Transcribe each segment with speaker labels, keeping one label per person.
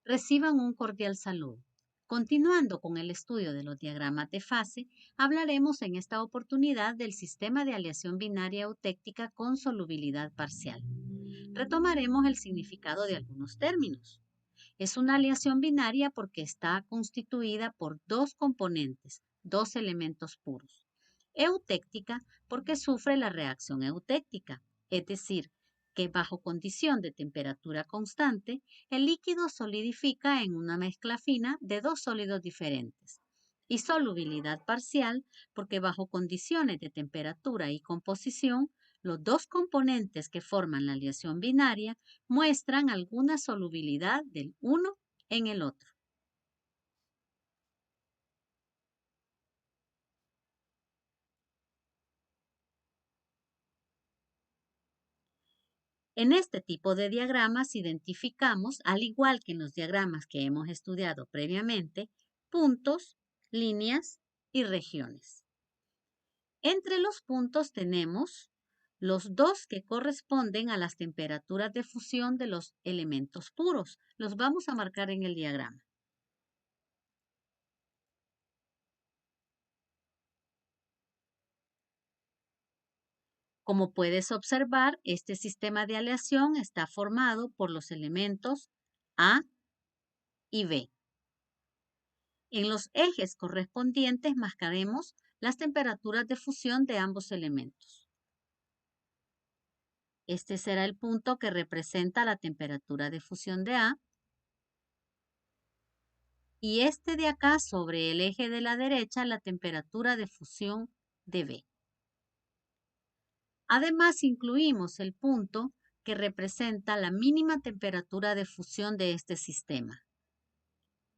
Speaker 1: Reciban un cordial saludo. Continuando con el estudio de los diagramas de fase, hablaremos en esta oportunidad del sistema de aleación binaria eutéctica con solubilidad parcial. Retomaremos el significado de algunos términos. Es una aleación binaria porque está constituida por dos componentes, dos elementos puros. Eutéctica porque sufre la reacción eutéctica, es decir, que bajo condición de temperatura constante, el líquido solidifica en una mezcla fina de dos sólidos diferentes. Y solubilidad parcial porque bajo condiciones de temperatura y composición, los dos componentes que forman la aleación binaria muestran alguna solubilidad del uno en el otro. En este tipo de diagramas identificamos, al igual que en los diagramas que hemos estudiado previamente, puntos, líneas y regiones. Entre los puntos tenemos los dos que corresponden a las temperaturas de fusión de los elementos puros. Los vamos a marcar en el diagrama. Como puedes observar, este sistema de aleación está formado por los elementos A y B. En los ejes correspondientes marcaremos las temperaturas de fusión de ambos elementos. Este será el punto que representa la temperatura de fusión de A. Y este de acá, sobre el eje de la derecha, la temperatura de fusión de B. Además, incluimos el punto que representa la mínima temperatura de fusión de este sistema,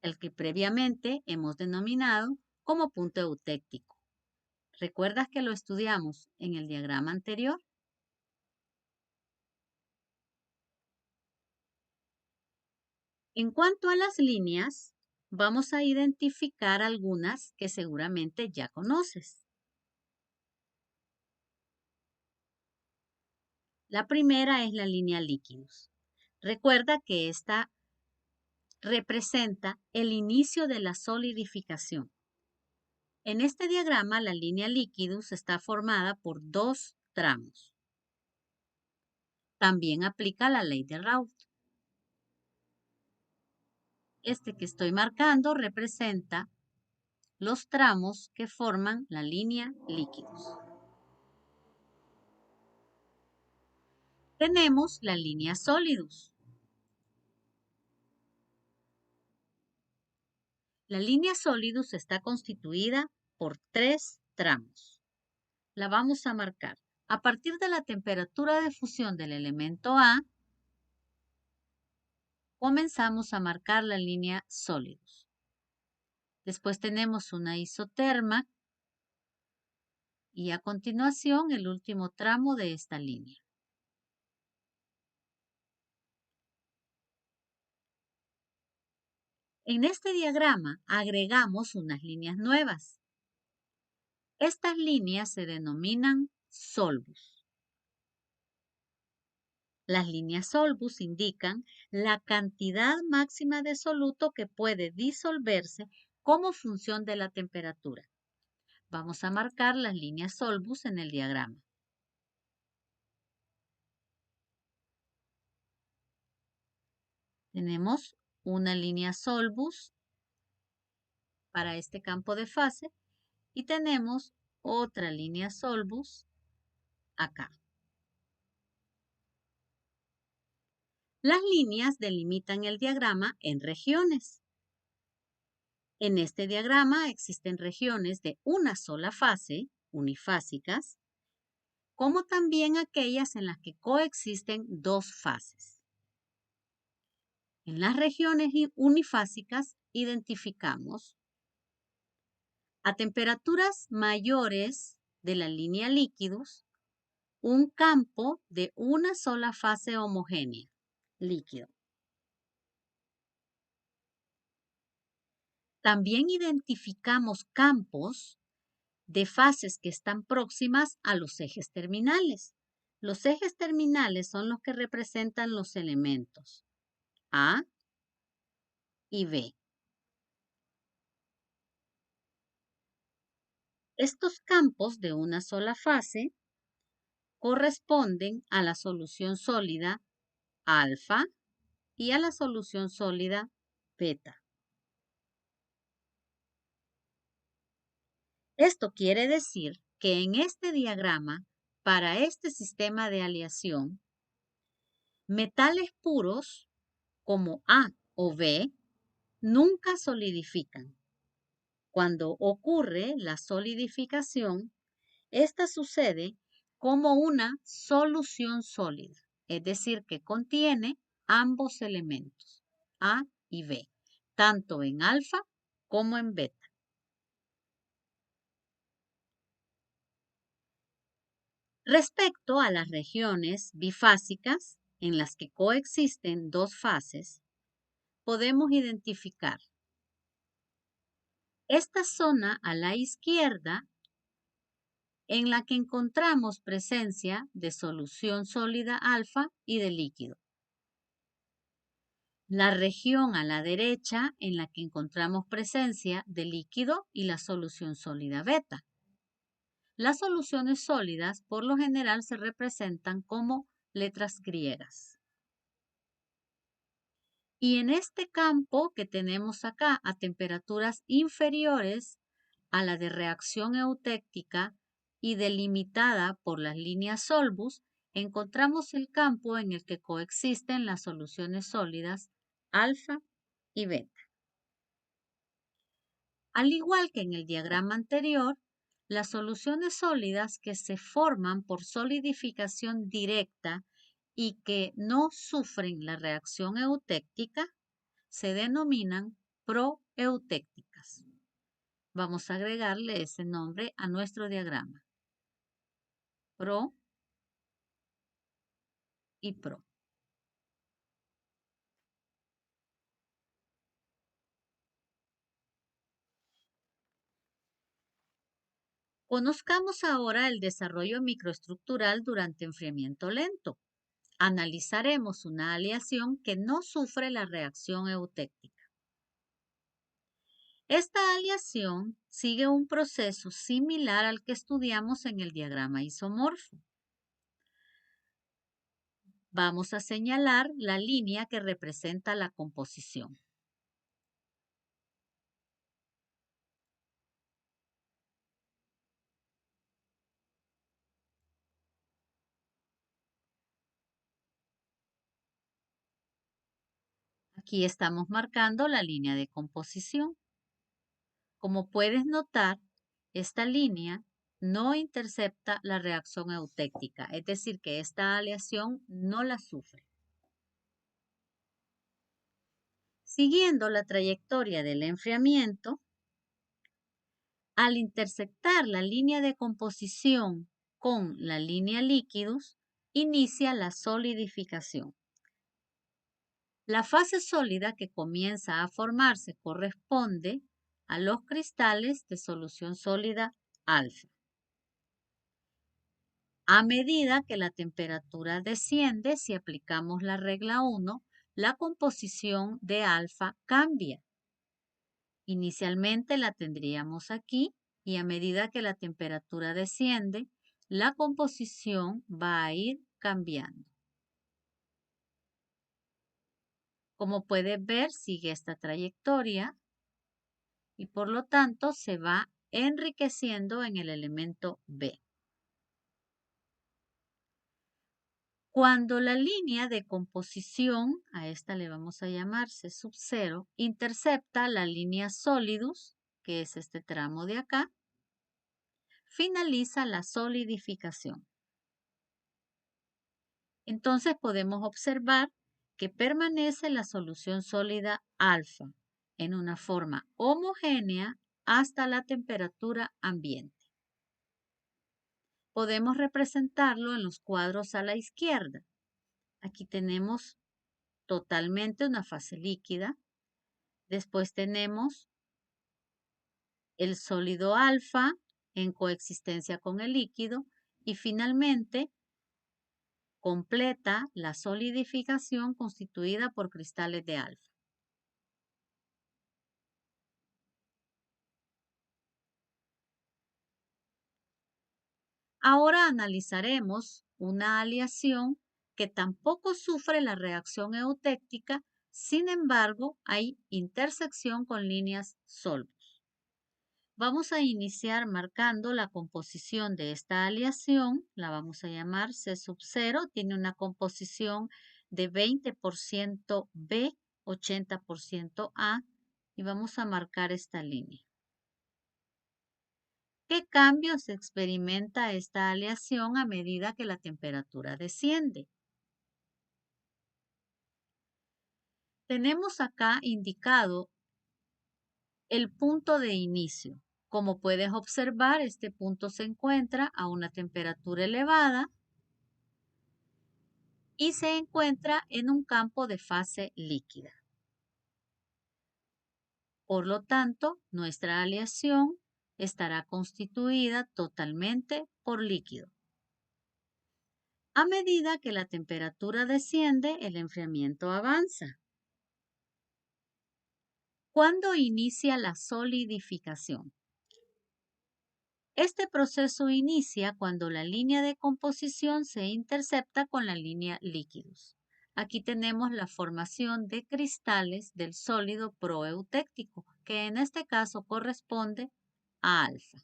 Speaker 1: el que previamente hemos denominado como punto eutéctico. ¿Recuerdas que lo estudiamos en el diagrama anterior? En cuanto a las líneas, vamos a identificar algunas que seguramente ya conoces. La primera es la línea líquidos. Recuerda que esta representa el inicio de la solidificación. En este diagrama, la línea líquidos está formada por dos tramos. También aplica la ley de Raoult. Este que estoy marcando representa los tramos que forman la línea líquidos. Tenemos la línea sólidos. La línea sólidos está constituida por tres tramos. La vamos a marcar. A partir de la temperatura de fusión del elemento A, comenzamos a marcar la línea sólidos. Después tenemos una isoterma y a continuación el último tramo de esta línea. En este diagrama agregamos unas líneas nuevas. Estas líneas se denominan solvus. Las líneas solvus indican la cantidad máxima de soluto que puede disolverse como función de la temperatura. Vamos a marcar las líneas solvus en el diagrama. Tenemos una línea solvus para este campo de fase y tenemos otra línea solvus acá. Las líneas delimitan el diagrama en regiones. En este diagrama existen regiones de una sola fase, unifásicas, como también aquellas en las que coexisten dos fases. En las regiones unifásicas identificamos a temperaturas mayores de la línea líquidos un campo de una sola fase homogénea, líquido. También identificamos campos de fases que están próximas a los ejes terminales. Los ejes terminales son los que representan los elementos A y B. Estos campos de una sola fase corresponden a la solución sólida alfa y a la solución sólida beta. Esto quiere decir que en este diagrama, para este sistema de aleación, metales puros como A o B nunca solidifican. Cuando ocurre la solidificación, esta sucede como una solución sólida, es decir, que contiene ambos elementos, A y B, tanto en alfa como en beta. Respecto a las regiones bifásicas en las que coexisten dos fases, podemos identificar esta zona a la izquierda en la que encontramos presencia de solución sólida alfa y de líquido. La región a la derecha en la que encontramos presencia de líquido y la solución sólida beta. Las soluciones sólidas por lo general se representan como letras griegas. Y en este campo que tenemos acá a temperaturas inferiores a la de reacción eutéctica y delimitada por las líneas Solbus, encontramos el campo en el que coexisten las soluciones sólidas alfa y beta. Al igual que en el diagrama anterior, las soluciones sólidas que se forman por solidificación directa y que no sufren la reacción eutéctica se denominan proeutécticas. Vamos a agregarle ese nombre a nuestro diagrama. Pro y pro. Conozcamos ahora el desarrollo microestructural durante enfriamiento lento. Analizaremos una aleación que no sufre la reacción eutéctica. Esta aleación sigue un proceso similar al que estudiamos en el diagrama isomorfo. Vamos a señalar la línea que representa la composición. Aquí estamos marcando la línea de composición. Como puedes notar, esta línea no intercepta la reacción eutéctica, es decir, que esta aleación no la sufre. Siguiendo la trayectoria del enfriamiento, al intersectar la línea de composición con la línea líquidos, inicia la solidificación. La fase sólida que comienza a formarse corresponde a los cristales de solución sólida alfa. A medida que la temperatura desciende, si aplicamos la regla 1, la composición de alfa cambia. Inicialmente la tendríamos aquí y a medida que la temperatura desciende, la composición va a ir cambiando. Como puedes ver, sigue esta trayectoria y por lo tanto se va enriqueciendo en el elemento B. Cuando la línea de composición, a esta le vamos a llamar C sub 0, intercepta la línea sólidus, que es este tramo de acá, finaliza la solidificación. Entonces podemos observar que permanece la solución sólida alfa en una forma homogénea hasta la temperatura ambiente. Podemos representarlo en los cuadros a la izquierda. Aquí tenemos totalmente una fase líquida. Después tenemos el sólido alfa en coexistencia con el líquido y finalmente completa la solidificación constituida por cristales de alfa. Ahora analizaremos una aleación que tampoco sufre la reacción eutéctica, sin embargo, hay intersección con líneas solvos. Vamos a iniciar marcando la composición de esta aleación, la vamos a llamar C sub 0, tiene una composición de 20% B, 80% A, y vamos a marcar esta línea. ¿Qué cambios experimenta esta aleación a medida que la temperatura desciende? Tenemos acá indicado el punto de inicio. Como puedes observar, este punto se encuentra a una temperatura elevada y se encuentra en un campo de fase líquida. Por lo tanto, nuestra aleación estará constituida totalmente por líquido. A medida que la temperatura desciende, el enfriamiento avanza. ¿Cuándo inicia la solidificación? Este proceso inicia cuando la línea de composición se intercepta con la línea líquidos. Aquí tenemos la formación de cristales del sólido proeutéctico, que en este caso corresponde a alfa.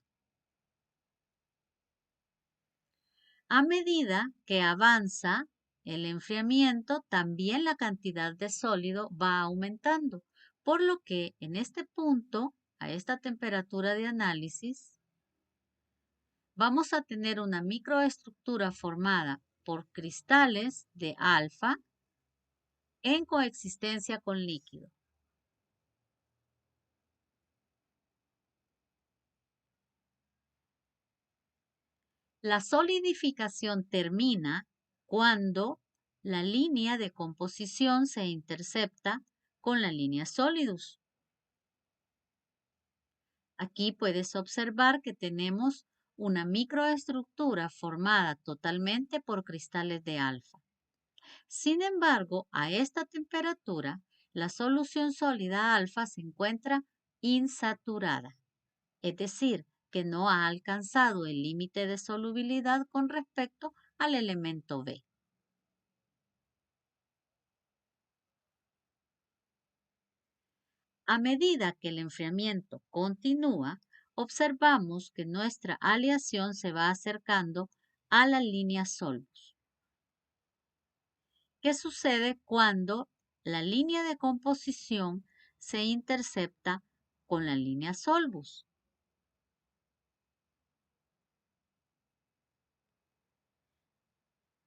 Speaker 1: A medida que avanza el enfriamiento, también la cantidad de sólido va aumentando, por lo que en este punto, a esta temperatura de análisis, vamos a tener una microestructura formada por cristales de alfa en coexistencia con líquido. La solidificación termina cuando la línea de composición se intercepta con la línea solidus. Aquí puedes observar que tenemos una microestructura formada totalmente por cristales de alfa. Sin embargo, a esta temperatura, la solución sólida alfa se encuentra insaturada, es decir, que no ha alcanzado el límite de solubilidad con respecto al elemento B. A medida que el enfriamiento continúa, observamos que nuestra aleación se va acercando a la línea solvus. ¿Qué sucede cuando la línea de composición se intercepta con la línea solvus?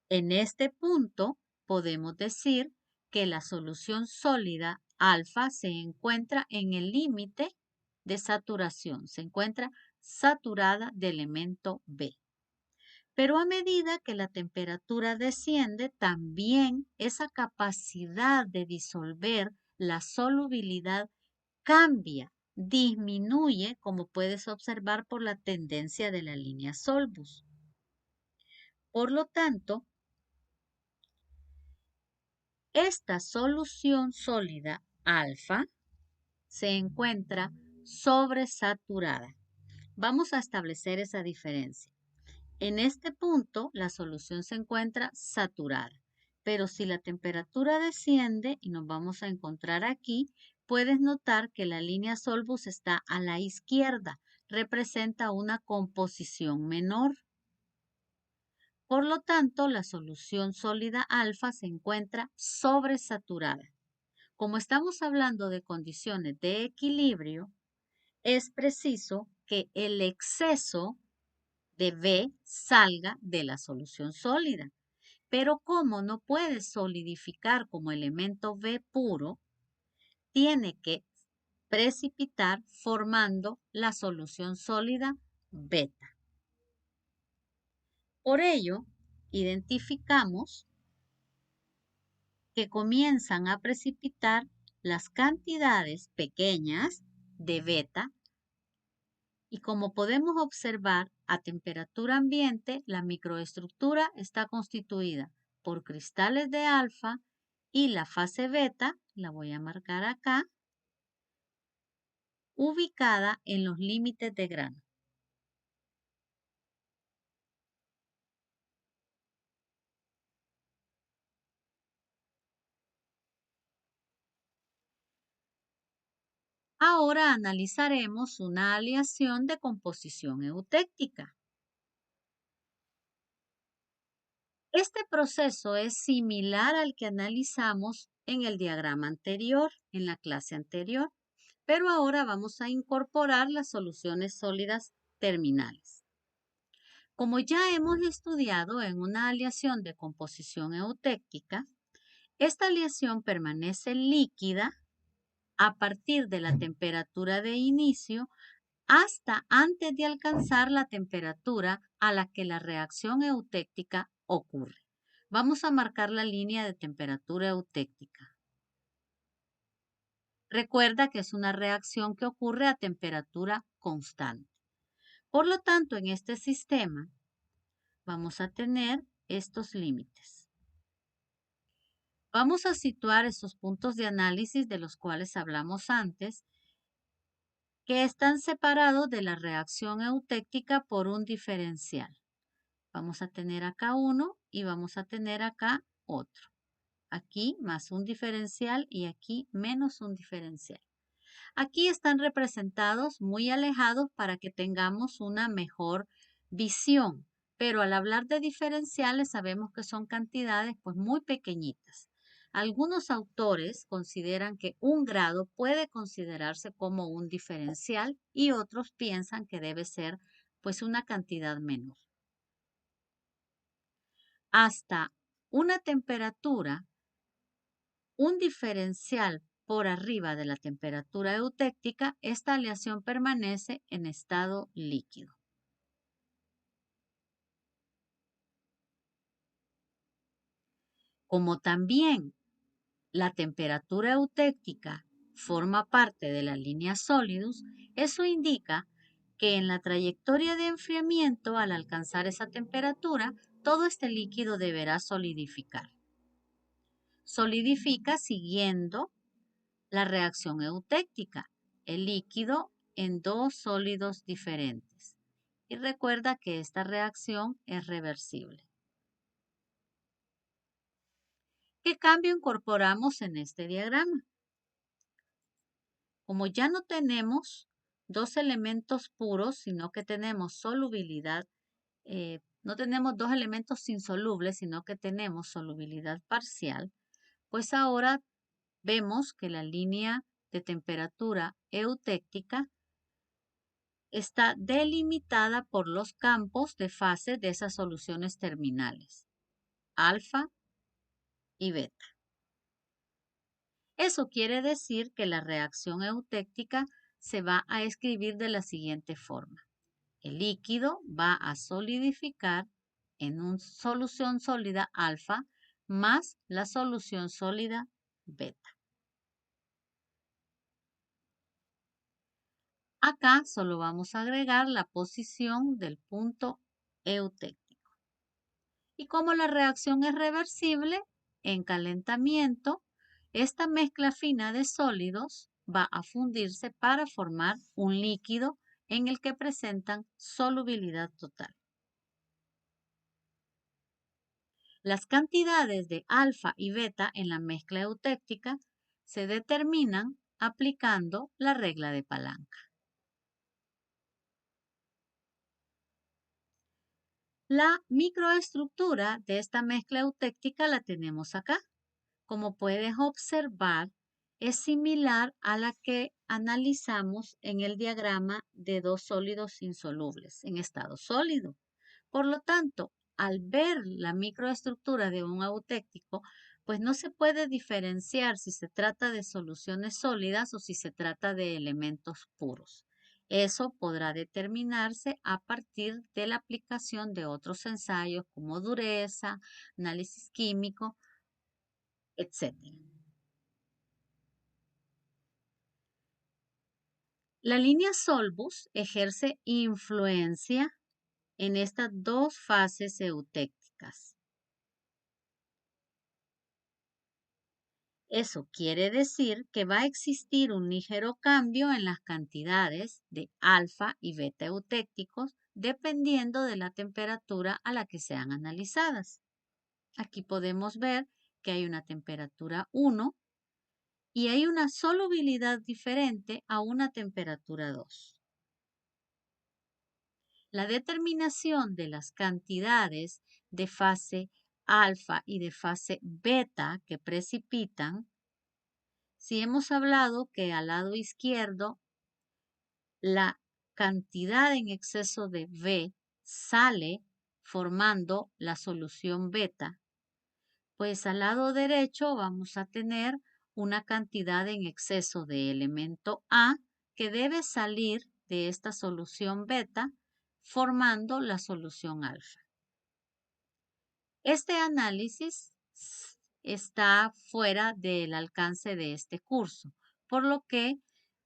Speaker 1: En este punto podemos decir que la solución sólida alfa se encuentra en el límite de saturación, se encuentra saturada de elemento B. Pero a medida que la temperatura desciende, también esa capacidad de disolver la solubilidad cambia, disminuye, como puedes observar por la tendencia de la línea solvus. Por lo tanto, esta solución sólida alfa se encuentra sobresaturada. Vamos a establecer esa diferencia. En este punto, la solución se encuentra saturada, pero si la temperatura desciende y nos vamos a encontrar aquí, puedes notar que la línea solvus está a la izquierda, representa una composición menor. Por lo tanto, la solución sólida alfa se encuentra sobresaturada. Como estamos hablando de condiciones de equilibrio, es preciso que el exceso de B salga de la solución sólida. Pero como no puede solidificar como elemento B puro, tiene que precipitar formando la solución sólida beta. Por ello, identificamos que comienzan a precipitar las cantidades pequeñas de beta y como podemos observar a temperatura ambiente, la microestructura está constituida por cristales de alfa y la fase beta, la voy a marcar acá, ubicada en los límites de grano. Ahora analizaremos una aleación de composición eutéctica. Este proceso es similar al que analizamos en el diagrama anterior, en la clase anterior, pero ahora vamos a incorporar las soluciones sólidas terminales. Como ya hemos estudiado en una aleación de composición eutéctica, esta aleación permanece líquida a partir de la temperatura de inicio hasta antes de alcanzar la temperatura a la que la reacción eutéctica ocurre. Vamos a marcar la línea de temperatura eutéctica. Recuerda que es una reacción que ocurre a temperatura constante. Por lo tanto, en este sistema vamos a tener estos límites. Vamos a situar esos puntos de análisis de los cuales hablamos antes, que están separados de la reacción eutéctica por un diferencial. Vamos a tener acá uno y vamos a tener acá otro. Aquí más un diferencial y aquí menos un diferencial. Aquí están representados muy alejados para que tengamos una mejor visión, pero al hablar de diferenciales sabemos que son cantidades pues muy pequeñitas. Algunos autores consideran que 1 grado puede considerarse como un diferencial y otros piensan que debe ser pues una cantidad menor. Hasta una temperatura, un diferencial por arriba de la temperatura eutéctica, esta aleación permanece en estado líquido. Como también la temperatura eutéctica forma parte de la línea Solidus, eso indica que en la trayectoria de enfriamiento, al alcanzar esa temperatura, todo este líquido deberá solidificar. Solidifica siguiendo la reacción eutéctica, el líquido en dos sólidos diferentes. Y recuerda que esta reacción es reversible. ¿Qué cambio incorporamos en este diagrama? Como ya no tenemos dos elementos puros, sino que tenemos solubilidad, no tenemos dos elementos insolubles, sino que tenemos solubilidad parcial, pues ahora vemos que la línea de temperatura eutéctica está delimitada por los campos de fase de esas soluciones terminales, alfa y beta. Eso quiere decir que la reacción eutéctica se va a escribir de la siguiente forma. El líquido va a solidificar en una solución sólida alfa más la solución sólida beta. Acá solo vamos a agregar la posición del punto eutéctico. Y como la reacción es reversible, en calentamiento, esta mezcla fina de sólidos va a fundirse para formar un líquido en el que presentan solubilidad total. Las cantidades de alfa y beta en la mezcla eutéctica se determinan aplicando la regla de palanca. La microestructura de esta mezcla eutéctica la tenemos acá. Como puedes observar, es similar a la que analizamos en el diagrama de dos sólidos insolubles en estado sólido. Por lo tanto, al ver la microestructura de un eutéctico, pues no se puede diferenciar si se trata de soluciones sólidas o si se trata de elementos puros. Eso podrá determinarse a partir de la aplicación de otros ensayos como dureza, análisis químico, etc. La línea Solbus ejerce influencia en estas dos fases eutécticas. Eso quiere decir que va a existir un ligero cambio en las cantidades de alfa y beta eutécticos dependiendo de la temperatura a la que sean analizadas. Aquí podemos ver que hay una temperatura 1 y hay una solubilidad diferente a una temperatura 2. La determinación de las cantidades de fase alfa y de fase beta que precipitan, si hemos hablado que al lado izquierdo la cantidad en exceso de V sale formando la solución beta, pues al lado derecho vamos a tener una cantidad en exceso de elemento A que debe salir de esta solución beta formando la solución alfa. Este análisis está fuera del alcance de este curso, por lo que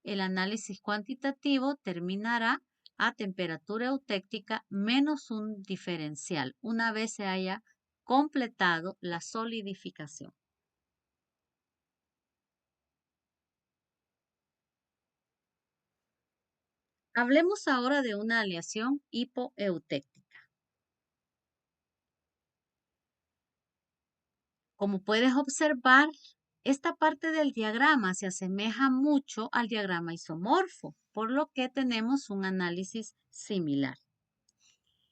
Speaker 1: el análisis cuantitativo terminará a temperatura eutéctica menos un diferencial, una vez se haya completado la solidificación. Hablemos ahora de una aleación hipoeutéctica. Como puedes observar, esta parte del diagrama se asemeja mucho al diagrama isomorfo, por lo que tenemos un análisis similar.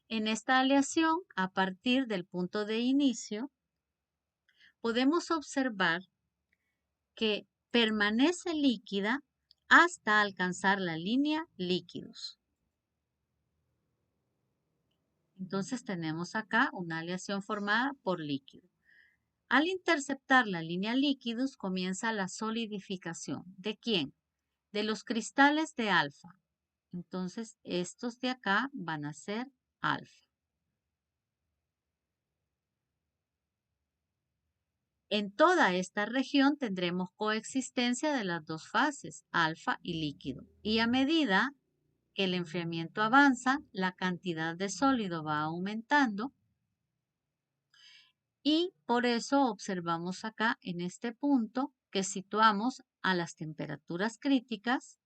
Speaker 1: En esta aleación, a partir del punto de inicio, podemos observar que permanece líquida hasta alcanzar la línea líquidos. Entonces tenemos acá una aleación formada por líquido. Al interceptar la línea líquidos comienza la solidificación. ¿De quién? De los cristales de alfa. Entonces estos de acá van a ser alfa. En toda esta región tendremos coexistencia de las dos fases, alfa y líquido. Y a medida que el enfriamiento avanza, la cantidad de sólido va aumentando y por eso observamos acá en este punto que situamos a las temperaturas críticas,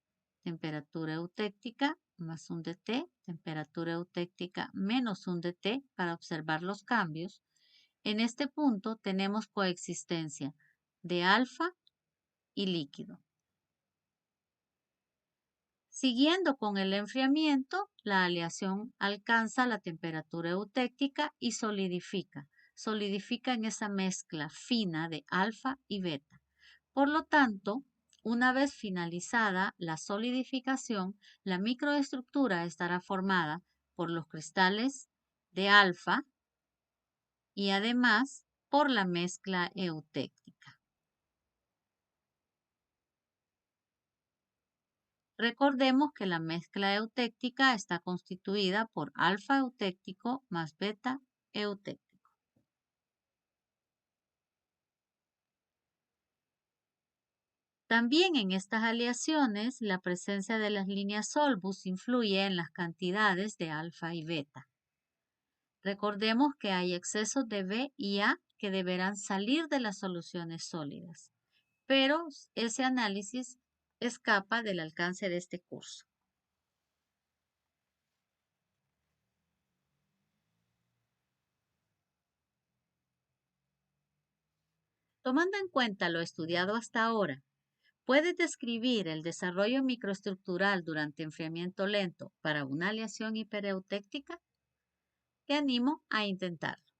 Speaker 1: temperatura eutéctica más un dt, temperatura eutéctica menos un dt para observar los cambios. En este punto tenemos coexistencia de alfa y líquido. Siguiendo con el enfriamiento, la aleación alcanza la temperatura eutéctica y solidifica. Solidifica en esa mezcla fina de alfa y beta. Por lo tanto, una vez finalizada la solidificación, la microestructura estará formada por los cristales de alfa y además por la mezcla eutéctica. Recordemos que la mezcla eutéctica está constituida por alfa eutéctico más beta eutéctico. También en estas aleaciones, la presencia de las líneas Solbus influye en las cantidades de alfa y beta. Recordemos que hay excesos de B y A que deberán salir de las soluciones sólidas, pero ese análisis escapa del alcance de este curso. Tomando en cuenta lo estudiado hasta ahora, ¿puedes describir el desarrollo microestructural durante enfriamiento lento para una aleación hipereutéctica? Te animo a intentarlo.